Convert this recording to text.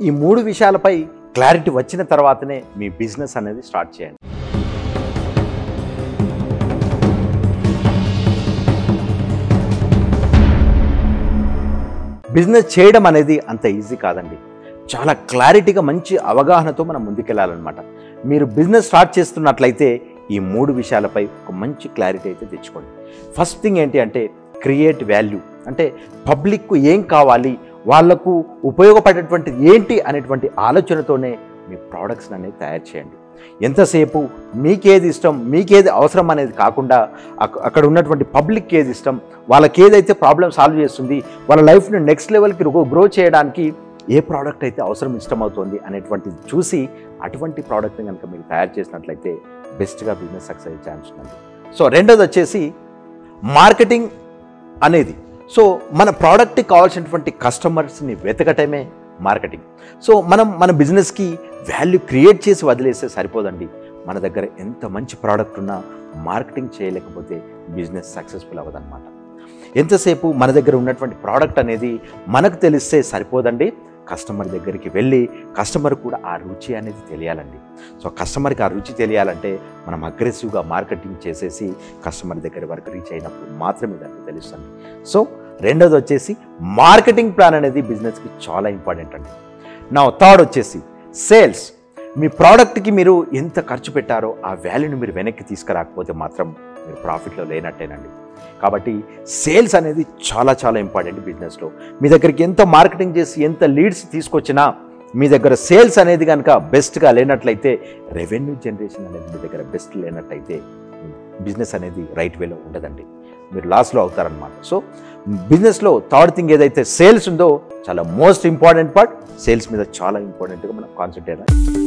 ఈ 3 విషయాలపై క్లారిటీ వచ్చిన తర్వాతనే మీ బిజినెస్ అనేది స్టార్ట్ చేయండి. బిజినెస్ చేయడం అనేది అంత ఈజీ కాదండి. చాలా క్లారిటీగా మంచి అవగాహనతో మనం ముందుకెళ్ళాలన్నమాట. మీరు బిజినెస్ స్టార్ట్ చేస్తున్నట్లయితే ఈ 3 విషయాలపై ఒక మంచి క్లారిటీ అయితే తెచ్చుకోండి. ఫస్ట్ థింగ్ ఏంటి అంటే క్రియేట్ వాల్యూ. అంటే పబ్లిక్కు ఏం కావాలి, వాళ్లకు ఉపయోగపడేటువంటిది ఏంటి అనేటువంటి ఆలోచనతోనే మీ ప్రోడక్ట్స్ని అనేది తయారు చేయండి. ఎంతసేపు మీకేది ఇష్టం, మీకేది అవసరం అనేది కాకుండా అక్కడ ఉన్నటువంటి పబ్లిక్ ఏది ఇష్టం, వాళ్ళకి ఏదైతే ప్రాబ్లం సాల్వ్ చేస్తుంది, వాళ్ళ లైఫ్ని నెక్స్ట్ లెవెల్కి గ్రో చేయడానికి ఏ ప్రోడక్ట్ అయితే అవసరం ఇష్టమవుతుంది అనేటువంటిది చూసి అటువంటి ప్రోడక్ట్ని కనుక మీరు తయారు చేసినట్లయితే బెస్ట్గా బిజినెస్ సక్సెస్ అయ్యే ఛాన్స్ ఉంది. సో రెండోది వచ్చేసి మార్కెటింగ్ అనేది. సో మన ప్రోడక్ట్కి కావాల్సినటువంటి కస్టమర్స్ని వెతకటమే మార్కెటింగ్. సో మనం మన బిజినెస్కి వాల్యూ క్రియేట్ చేసి వదిలేస్తే సరిపోదండి. మన దగ్గర ఎంత మంచి ప్రోడక్ట్ ఉన్నా మార్కెటింగ్ చేయలేకపోతే బిజినెస్ సక్సెస్ఫుల్ అవ్వదన్నమాట. ఎంతసేపు మన దగ్గర ఉన్నటువంటి ప్రోడక్ట్ అనేది మనకు తెలిస్తే సరిపోదండి. కస్టమర్ దగ్గరికి వెళ్ళి కస్టమర్ కూడా ఆ రుచి అనేది తెలియాలండి. సో కస్టమర్కి ఆ రుచి తెలియాలంటే మనం అగ్రెసివ్గా మార్కెటింగ్ చేసేసి కస్టమర్ దగ్గర వరకు రీచ్ అయినప్పుడు మాత్రమే దానికి తెలుస్తుంది. సో రెండోది వచ్చేసి మార్కెటింగ్ ప్లాన్ అనేది బిజినెస్కి చాలా ఇంపార్టెంట్ అండి. నా థర్డ్ వచ్చేసి సేల్స్. మీ ప్రోడక్ట్కి మీరు ఎంత ఖర్చు పెట్టారో ఆ వాల్యూని మీరు వెనక్కి తీసుకురాకపోతే మాత్రం మీరు ప్రాఫిట్లో లేనట్టేనండి. కాబట్టి సేల్స్ అనేది చాలా చాలా ఇంపార్టెంట్ బిజినెస్లో. మీ దగ్గరికి ఎంత మార్కెటింగ్ చేసి ఎంత లీడ్స్ తీసుకొచ్చినా మీ దగ్గర సేల్స్ అనేది కనుక బెస్ట్గా లేనట్లయితే, రెవెన్యూ జనరేషన్ అనేది మీ దగ్గర బెస్ట్ లేనట్టయితే బిజినెస్ అనేది రైట్ వేలో ఉండదండి. మీరు లాస్లో అవుతారనమాట. సో బిజినెస్లో థర్డ్ థింగ్ ఏదైతే సేల్స్ ఉందో చాలా మోస్ట్ ఇంపార్టెంట్ పార్ట్. సేల్స్ మీద చాలా ఇంపార్టెంట్గా మనం కాన్సన్ట్రేట్ చేయాలి.